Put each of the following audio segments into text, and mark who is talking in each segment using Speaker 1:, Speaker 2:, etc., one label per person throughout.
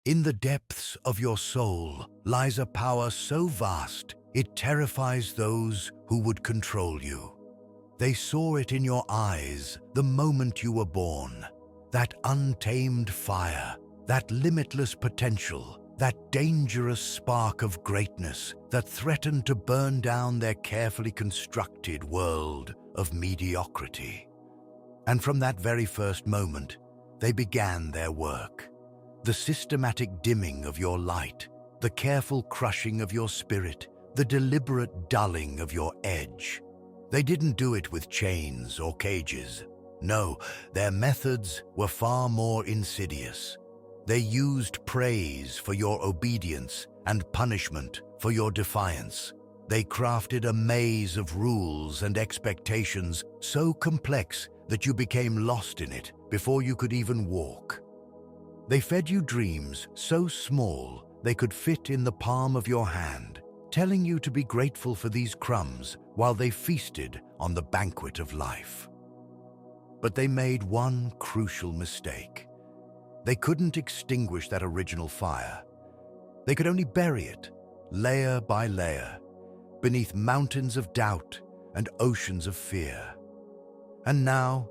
Speaker 1: In the depths of your soul lies a power so vast it terrifies those who would control you. They saw it in your eyes the moment you were born. That untamed fire, that limitless potential, that dangerous spark of greatness that threatened to burn down their carefully constructed world of mediocrity. And from that very first moment, they began their work. The systematic dimming of your light, the careful crushing of your spirit, the deliberate dulling of your edge. They didn't do it with chains or cages. No, their methods were far more insidious. They used praise for your obedience and punishment for your defiance. They crafted a maze of rules and expectations so complex that you became lost in it before you could even walk. They fed you dreams so small they could fit in the palm of your hand, telling you to be grateful for these crumbs while they feasted on the banquet of life. But they made one crucial mistake. They couldn't extinguish that original fire. They could only bury it, layer by layer, beneath mountains of doubt and oceans of fear. And now,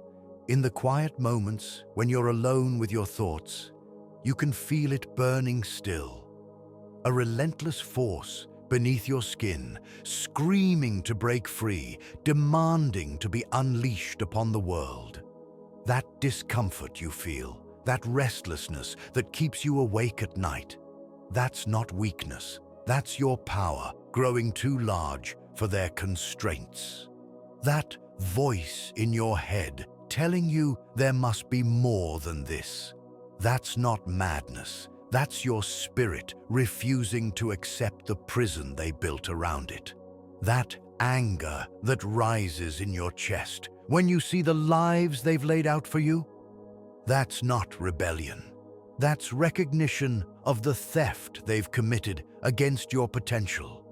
Speaker 1: in the quiet moments when you're alone with your thoughts, you can feel it burning still. A relentless force beneath your skin, screaming to break free, demanding to be unleashed upon the world. That discomfort you feel, that restlessness that keeps you awake at night, that's not weakness. That's your power growing too large for their constraints. That voice in your head telling you there must be more than this. That's not madness. That's your spirit refusing to accept the prison they built around it. That anger that rises in your chest when you see the lives they've laid out for you, that's not rebellion. That's recognition of the theft they've committed against your potential.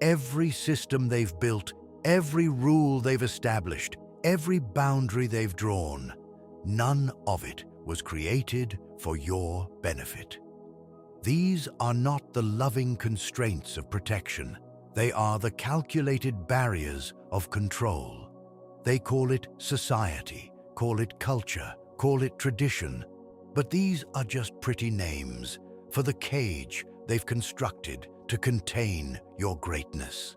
Speaker 1: Every system they've built, every rule they've established, every boundary they've drawn, none of it was created for your benefit. These are not the loving constraints of protection. They are the calculated barriers of control. They call it society, call it culture, call it tradition, but these are just pretty names for the cage they've constructed to contain your greatness.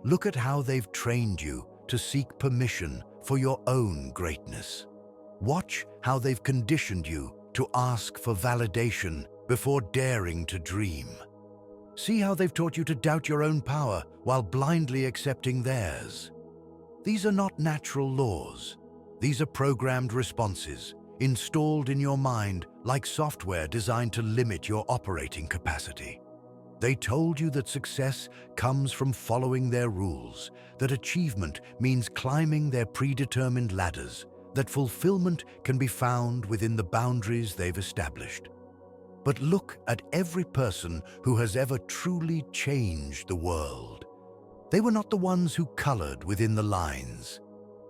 Speaker 1: Look at how they've trained you to seek permission for your own greatness. Watch how they've conditioned you to ask for validation before daring to dream. See how they've taught you to doubt your own power while blindly accepting theirs. These are not natural laws. These are programmed responses, installed in your mind like software designed to limit your operating capacity. They told you that success comes from following their rules, that achievement means climbing their predetermined ladders, that fulfillment can be found within the boundaries they've established. But look at every person who has ever truly changed the world. They were not the ones who colored within the lines.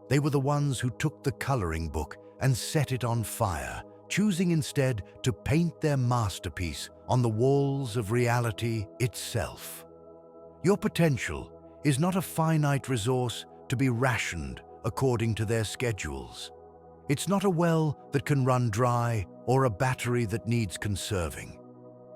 Speaker 1: They were the ones who took the coloring book and set it on fire, choosing instead to paint their masterpiece on the walls of reality itself. Your potential is not a finite resource to be rationed according to their schedules. It's not a well that can run dry or a battery that needs conserving.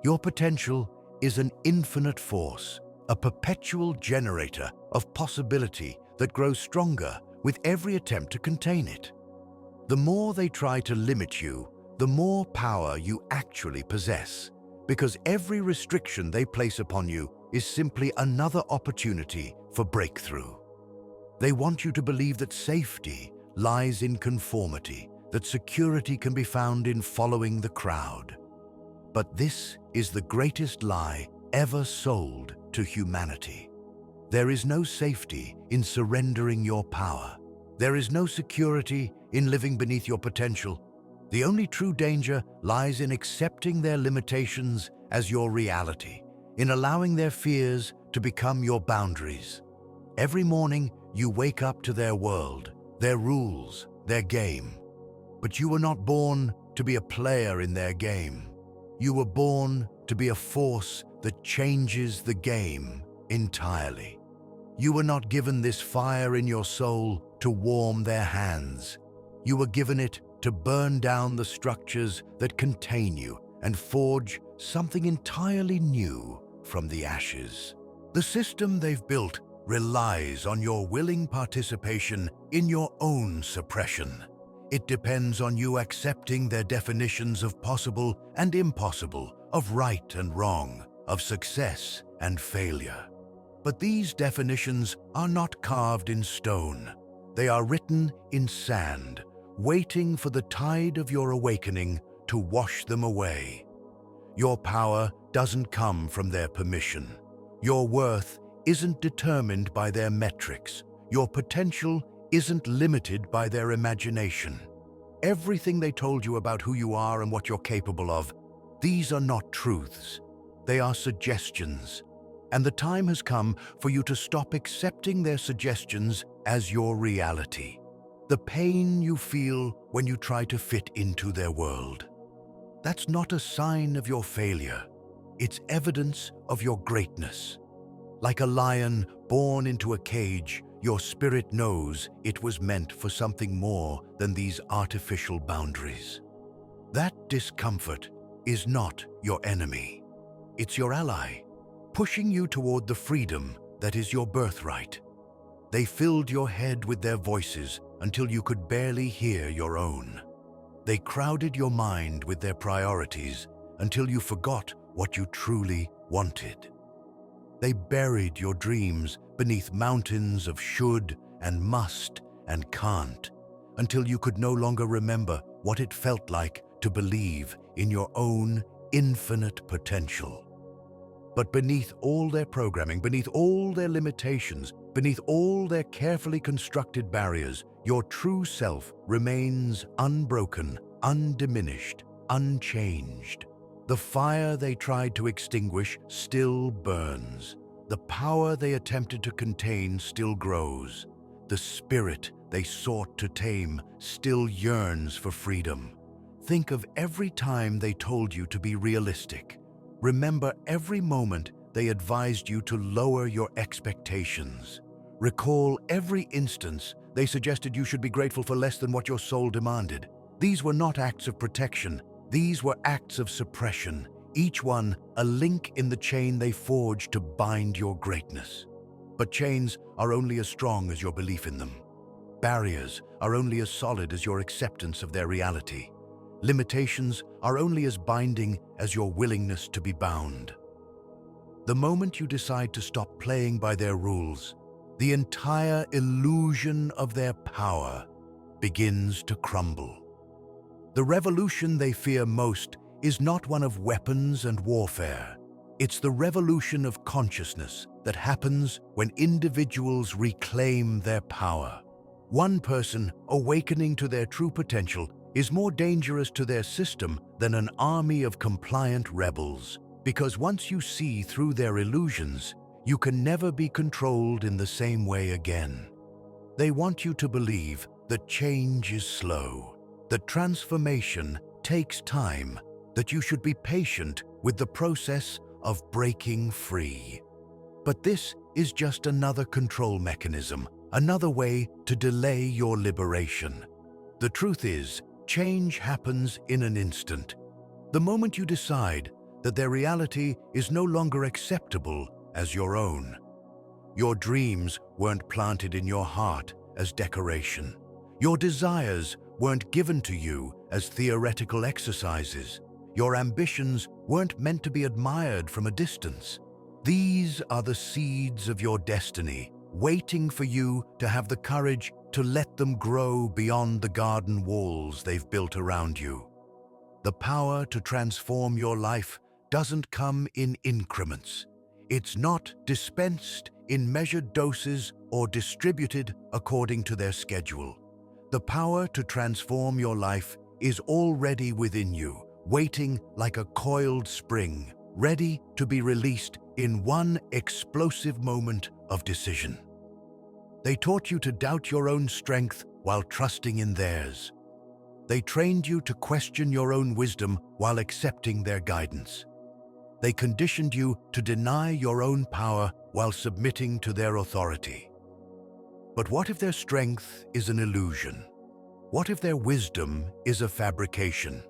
Speaker 1: Your potential is an infinite force, a perpetual generator of possibility that grows stronger with every attempt to contain it. The more they try to limit you, the more power you actually possess, because every restriction they place upon you is simply another opportunity for breakthrough. They want you to believe that safety lies in conformity, that security can be found in following the crowd. But this is the greatest lie ever sold to humanity. There is no safety in surrendering your power. There is no security in living beneath your potential. The only true danger lies in accepting their limitations as your reality, in allowing their fears to become your boundaries. Every morning, you wake up to their world, their rules, their game. But you were not born to be a player in their game. You were born to be a force that changes the game entirely. You were not given this fire in your soul to warm their hands. You were given it to burn down the structures that contain you and forge something entirely new from the ashes. The system they've built relies on your willing participation in your own suppression. It depends on you accepting their definitions of possible and impossible, of right and wrong, of success and failure. But these definitions are not carved in stone. They are written in sand, waiting for the tide of your awakening to wash them away. Your power doesn't come from their permission. Your worth isn't determined by their metrics. Your potential isn't limited by their imagination. Everything they told you about who you are and what you're capable of, these are not truths. They are suggestions. And the time has come for you to stop accepting their suggestions as your reality. The pain you feel when you try to fit into their world. That's not a sign of your failure. It's evidence of your greatness. Like a lion born into a cage, your spirit knows it was meant for something more than these artificial boundaries. That discomfort is not your enemy. It's your ally, pushing you toward the freedom that is your birthright. They filled your head with their voices until you could barely hear your own. They crowded your mind with their priorities until you forgot what you truly wanted. They buried your dreams beneath mountains of should and must and can't until you could no longer remember what it felt like to believe in your own infinite potential. But beneath all their programming, beneath all their limitations, beneath all their carefully constructed barriers, your true self remains unbroken, undiminished, unchanged. The fire they tried to extinguish still burns. The power they attempted to contain still grows. The spirit they sought to tame still yearns for freedom. Think of every time they told you to be realistic. Remember every moment they advised you to lower your expectations. Recall every instance they suggested you should be grateful for less than what your soul demanded. These were not acts of protection. These were acts of suppression, each one a link in the chain they forged to bind your greatness. But chains are only as strong as your belief in them. Barriers are only as solid as your acceptance of their reality. Limitations are only as binding as your willingness to be bound. The moment you decide to stop playing by their rules, the entire illusion of their power begins to crumble. The revolution they fear most is not one of weapons and warfare. It's the revolution of consciousness that happens when individuals reclaim their power. One person awakening to their true potential is more dangerous to their system than an army of compliant rebels, because once you see through their illusions, you can never be controlled in the same way again. They want you to believe that change is slow, that transformation takes time, that you should be patient with the process of breaking free. But this is just another control mechanism, another way to delay your liberation. The truth is, change happens in an instant. The moment you decide that their reality is no longer acceptable as your own. Your dreams weren't planted in your heart as decoration. Your desires weren't given to you as theoretical exercises. Your ambitions weren't meant to be admired from a distance. These are the seeds of your destiny, waiting for you to have the courage to let them grow beyond the garden walls they've built around you. The power to transform your life doesn't come in increments. It's not dispensed in measured doses or distributed according to their schedule. The power to transform your life is already within you, waiting like a coiled spring, ready to be released in one explosive moment of decision. They taught you to doubt your own strength while trusting in theirs. They trained you to question your own wisdom while accepting their guidance. They conditioned you to deny your own power while submitting to their authority. But what if their strength is an illusion? What if their wisdom is a fabrication?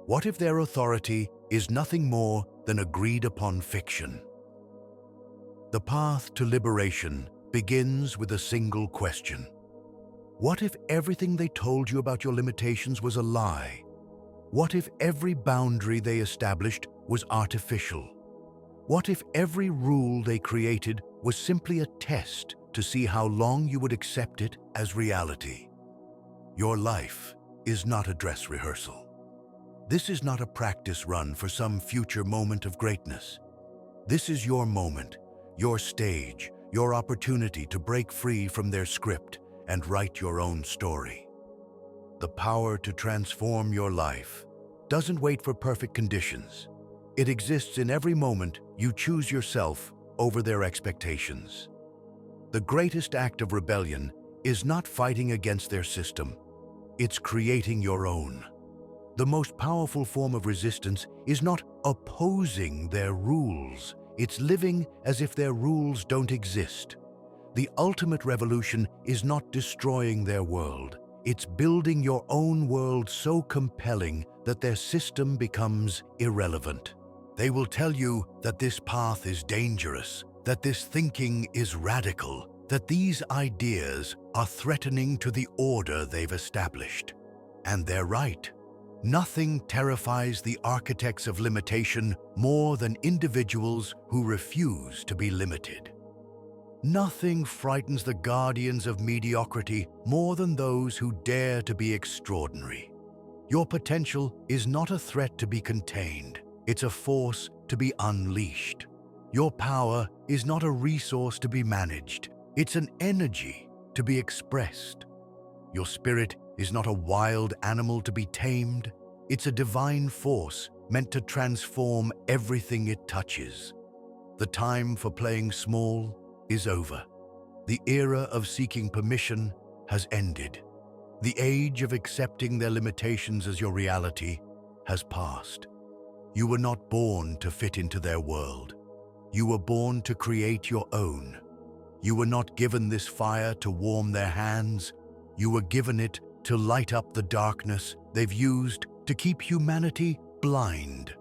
Speaker 1: What if their authority is nothing more than agreed-upon fiction? The path to liberation begins with a single question. What if everything they told you about your limitations was a lie? What if every boundary they established was artificial? What if every rule they created was simply a test to see how long you would accept it as reality? Your life is not a dress rehearsal. This is not a practice run for some future moment of greatness. This is your moment, your stage, your opportunity to break free from their script and write your own story. The power to transform your life doesn't wait for perfect conditions. It exists in every moment you choose yourself over their expectations. The greatest act of rebellion is not fighting against their system. It's creating your own. The most powerful form of resistance is not opposing their rules. It's living as if their rules don't exist. The ultimate revolution is not destroying their world. It's building your own world so compelling that their system becomes irrelevant. They will tell you that this path is dangerous, that this thinking is radical, that these ideas are threatening to the order they've established. And they're right. Nothing terrifies the architects of limitation more than individuals who refuse to be limited. Nothing frightens the guardians of mediocrity more than those who dare to be extraordinary. Your potential is not a threat to be contained. It's a force to be unleashed. Your power is not a resource to be managed. It's an energy to be expressed. Your spirit is not a wild animal to be tamed. It's a divine force meant to transform everything it touches. The time for playing small is over. The era of seeking permission has ended. The age of accepting their limitations as your reality has passed. You were not born to fit into their world. You were born to create your own. You were not given this fire to warm their hands. You were given it to light up the darkness they've used to keep humanity blind.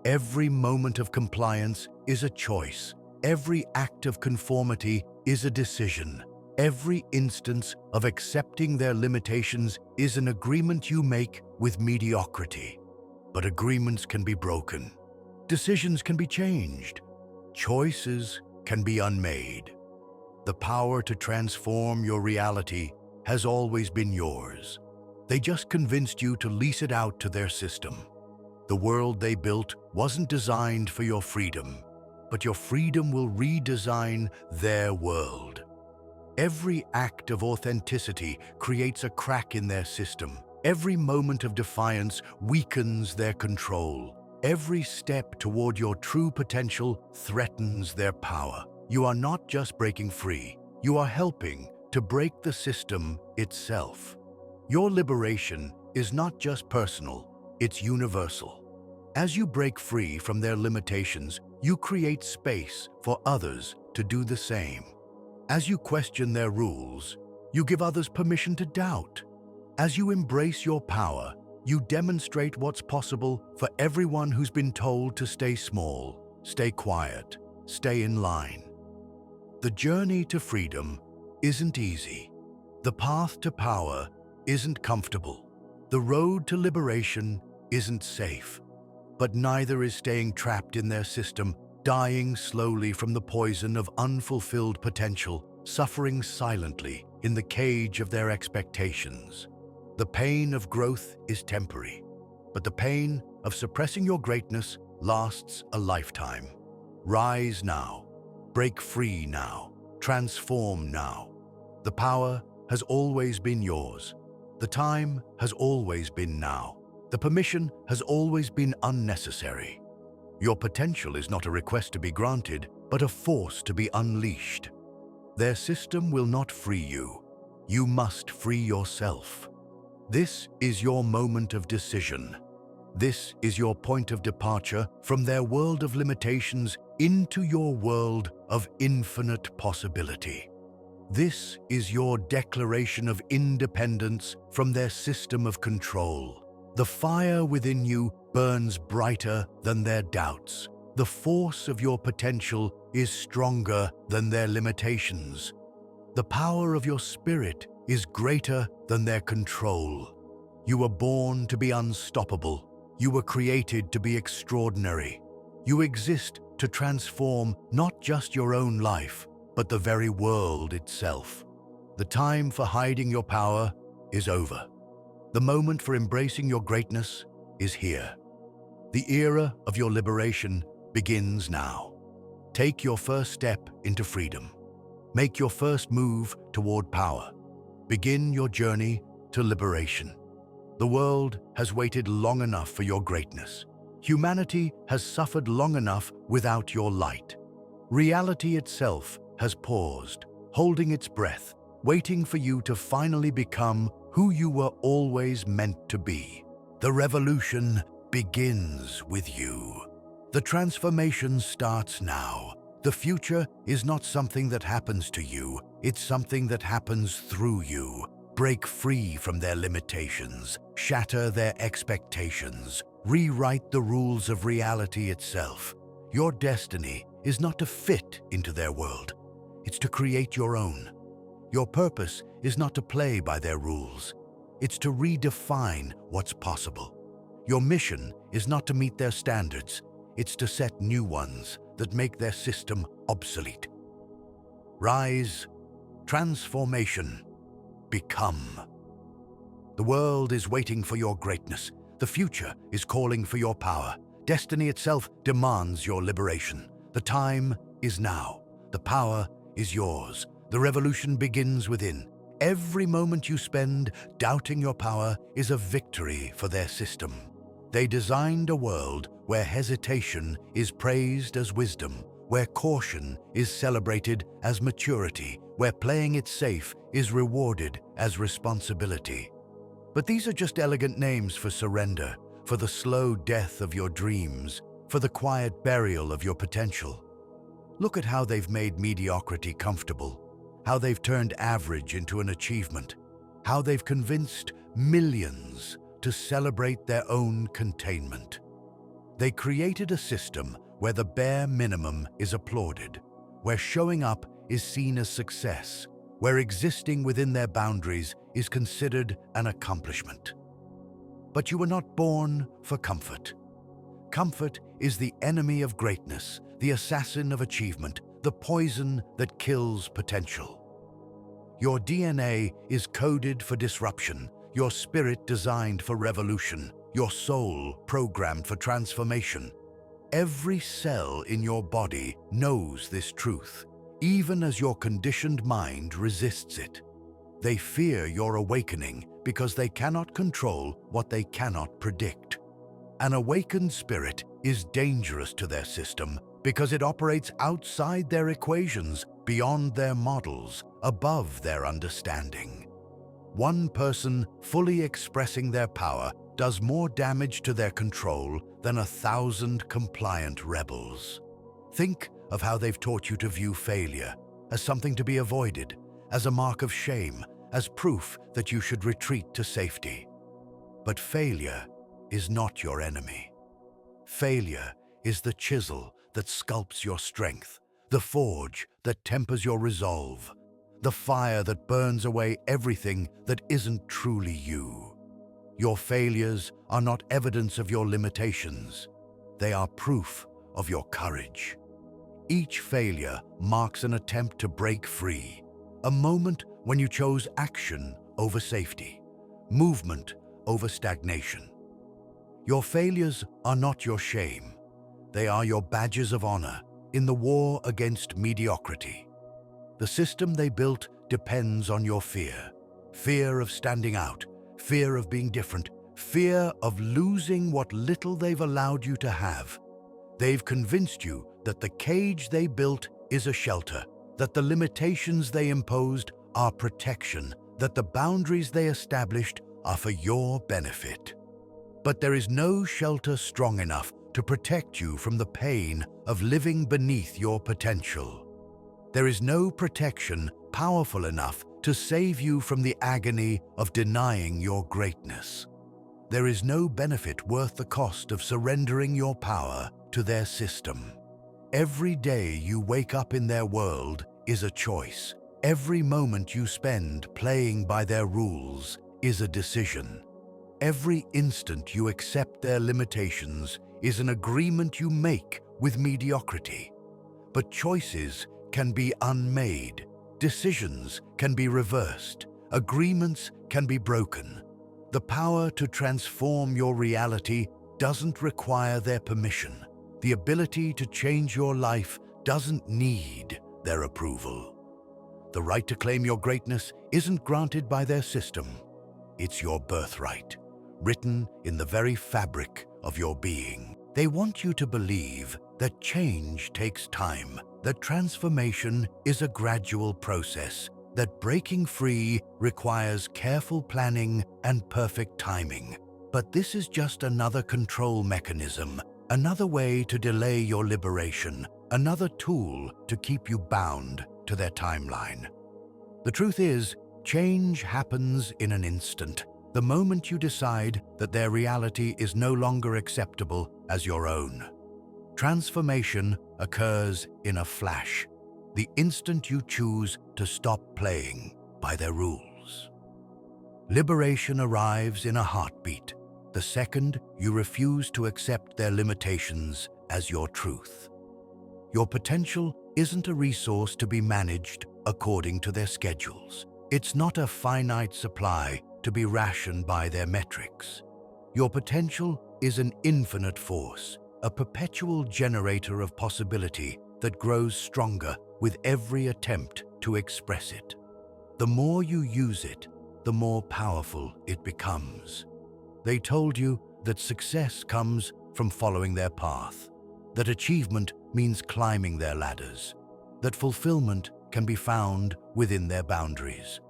Speaker 1: Every moment of compliance is a choice. Every act of conformity is a decision. Every instance of accepting their limitations is an agreement you make with mediocrity. But agreements can be broken. Decisions can be changed. Choices can be unmade. The power to transform your reality has always been yours. They just convinced you to lease it out to their system. The world they built wasn't designed for your freedom, but your freedom will redesign their world. Every act of authenticity creates a crack in their system. Every moment of defiance weakens their control. Every step toward your true potential threatens their power. You are not just breaking free, you are helping to break the system itself. Your liberation is not just personal, it's universal. As you break free from their limitations, you create space for others to do the same. As you question their rules, you give others permission to doubt. As you embrace your power, you demonstrate what's possible for everyone who's been told to stay small, stay quiet, stay in line. The journey to freedom isn't easy. The path to power isn't comfortable. The road to liberation isn't safe. But neither is staying trapped in their system, dying slowly from the poison of unfulfilled potential, suffering silently in the cage of their expectations. The pain of growth is temporary, but the pain of suppressing your greatness lasts a lifetime. Rise now, break free now, transform now. The power has always been yours. The time has always been now. The permission has always been unnecessary. Your potential is not a request to be granted, but a force to be unleashed. Their system will not free you. You must free yourself. This is your moment of decision. This is your point of departure from their world of limitations into your world of infinite possibility. This is your declaration of independence from their system of control. The fire within you burns brighter than their doubts. The force of your potential is stronger than their limitations. The power of your spirit is greater than their control. You were born to be unstoppable. You were created to be extraordinary. You exist to transform not just your own life, but the very world itself. The time for hiding your power is over. The moment for embracing your greatness is here. The era of your liberation begins now. Take your first step into freedom. Make your first move toward power. Begin your journey to liberation. The world has waited long enough for your greatness. Humanity has suffered long enough without your light. Reality itself has paused, holding its breath, waiting for you to finally become who you were always meant to be. The revolution begins with you. The transformation starts now. The future is not something that happens to you, it's something that happens through you. Break free from their limitations, shatter their expectations, rewrite the rules of reality itself. Your destiny is not to fit into their world. It's to create your own. Your purpose is not to play by their rules. It's to redefine what's possible. Your mission is not to meet their standards. It's to set new ones that make their system obsolete. Rise, transformation, become. The world is waiting for your greatness. The future is calling for your power. Destiny itself demands your liberation. The time is now. The power is yours. The revolution begins within. Every moment you spend doubting your power is a victory for their system. They designed a world where hesitation is praised as wisdom, where caution is celebrated as maturity, where playing it safe is rewarded as responsibility. But these are just elegant names for surrender, for the slow death of your dreams, for the quiet burial of your potential. Look at how they've made mediocrity comfortable, how they've turned average into an achievement, how they've convinced millions to celebrate their own containment. They created a system where the bare minimum is applauded, where showing up is seen as success, where existing within their boundaries is considered an accomplishment. But you were not born for comfort. Comfort is the enemy of greatness, the assassin of achievement, the poison that kills potential. Your DNA is coded for disruption, your spirit designed for revolution, your soul programmed for transformation. Every cell in your body knows this truth, even as your conditioned mind resists it. They fear your awakening because they cannot control what they cannot predict. An awakened spirit is dangerous to their system because it operates outside their equations, beyond their models, above their understanding. One person fully expressing their power does more damage to their control than 1,000 compliant rebels. Think of how they've taught you to view failure as something to be avoided, as a mark of shame, as proof that you should retreat to safety. But failure is not your enemy. Failure is the chisel that sculpts your strength, the forge that tempers your resolve, the fire that burns away everything that isn't truly you. Your failures are not evidence of your limitations. They are proof of your courage. Each failure marks an attempt to break free, a moment when you chose action over safety, movement over stagnation. Your failures are not your shame. They are your badges of honor in the war against mediocrity. The system they built depends on your fear. Fear of standing out, fear of being different, fear of losing what little they've allowed you to have. They've convinced you that the cage they built is a shelter, that the limitations they imposed are protection, that the boundaries they established are for your benefit. But there is no shelter strong enough to protect you from the pain of living beneath your potential. There is no protection powerful enough to save you from the agony of denying your greatness. There is no benefit worth the cost of surrendering your power to their system. Every day you wake up in their world is a choice. Every moment you spend playing by their rules is a decision. Every instant you accept their limitations is an agreement you make with mediocrity. But choices can be unmade, decisions can be reversed, agreements can be broken. The power to transform your reality doesn't require their permission. The ability to change your life doesn't need their approval. The right to claim your greatness isn't granted by their system. It's your birthright, written in the very fabric of your being. They want you to believe that change takes time, that transformation is a gradual process, that breaking free requires careful planning and perfect timing. But this is just another control mechanism, another way to delay your liberation, another tool to keep you bound to their timeline. The truth is, change happens in an instant, the moment you decide that their reality is no longer acceptable as your own. Transformation occurs in a flash, the instant you choose to stop playing by their rules. Liberation arrives in a heartbeat, the second you refuse to accept their limitations as your truth. Your potential isn't a resource to be managed according to their schedules. It's not a finite supply to be rationed by their metrics. Your potential is an infinite force, a perpetual generator of possibility that grows stronger with every attempt to express it. The more you use it, the more powerful it becomes. They told you that success comes from following their path, that achievement means climbing their ladders, that fulfillment can be found within their boundaries.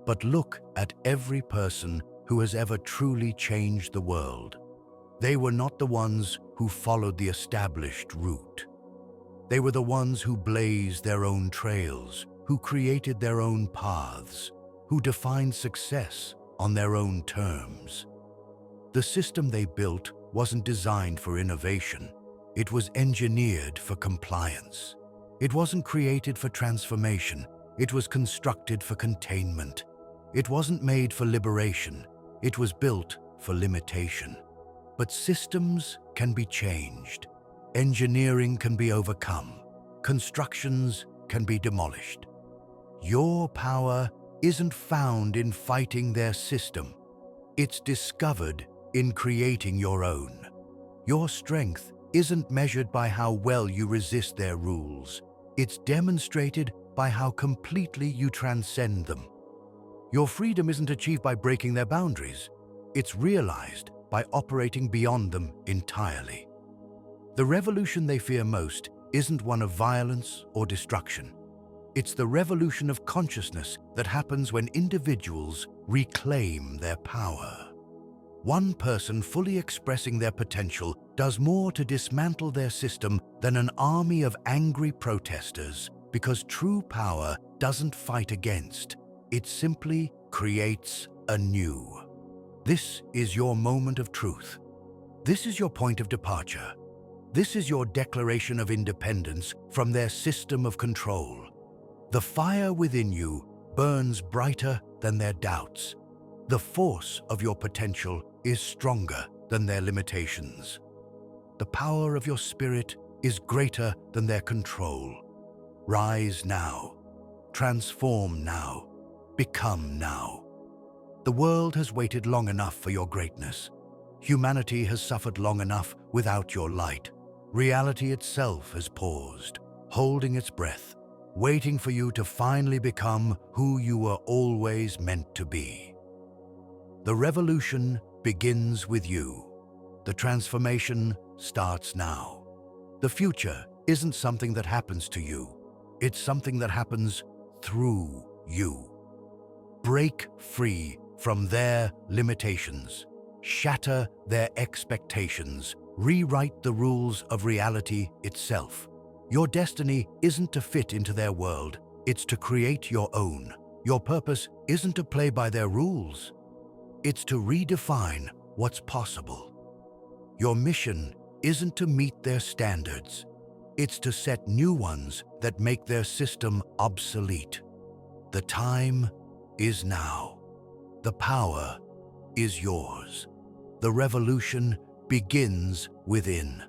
Speaker 1: But look at every person who has ever truly changed the world. They were not the ones who followed the established route. They were the ones who blazed their own trails, who created their own paths, who defined success on their own terms. The system they built wasn't designed for innovation. It was engineered for compliance. It wasn't created for transformation. It was constructed for containment. It wasn't made for liberation. It was built for limitation. But systems can be changed. Engineering can be overcome. Constructions can be demolished. Your power isn't found in fighting their system. It's discovered in creating your own. Your strength isn't measured by how well you resist their rules. It's demonstrated by how completely you transcend them. Your freedom isn't achieved by breaking their boundaries. It's realized by operating beyond them entirely. The revolution they fear most isn't one of violence or destruction. It's the revolution of consciousness that happens when individuals reclaim their power. One person fully expressing their potential does more to dismantle their system than an army of angry protesters, because true power doesn't fight against, it simply creates anew. This is your moment of truth. This is your point of departure. This is your declaration of independence from their system of control. The fire within you burns brighter than their doubts. The force of your potential is stronger than their limitations. The power of your spirit is greater than their control. Rise now. Transform now. Become now. The world has waited long enough for your greatness. Humanity has suffered long enough without your light. Reality itself has paused, holding its breath, waiting for you to finally become who you were always meant to be. The revolution begins with you. The transformation starts now. The future isn't something that happens to you. It's something that happens through you. Break free from their limitations. Shatter their expectations. Rewrite the rules of reality itself. Your destiny isn't to fit into their world, it's to create your own. Your purpose isn't to play by their rules, it's to redefine what's possible. Your mission isn't to meet their standards, it's to set new ones that make their system obsolete. The time is now. The power is yours. The revolution begins within.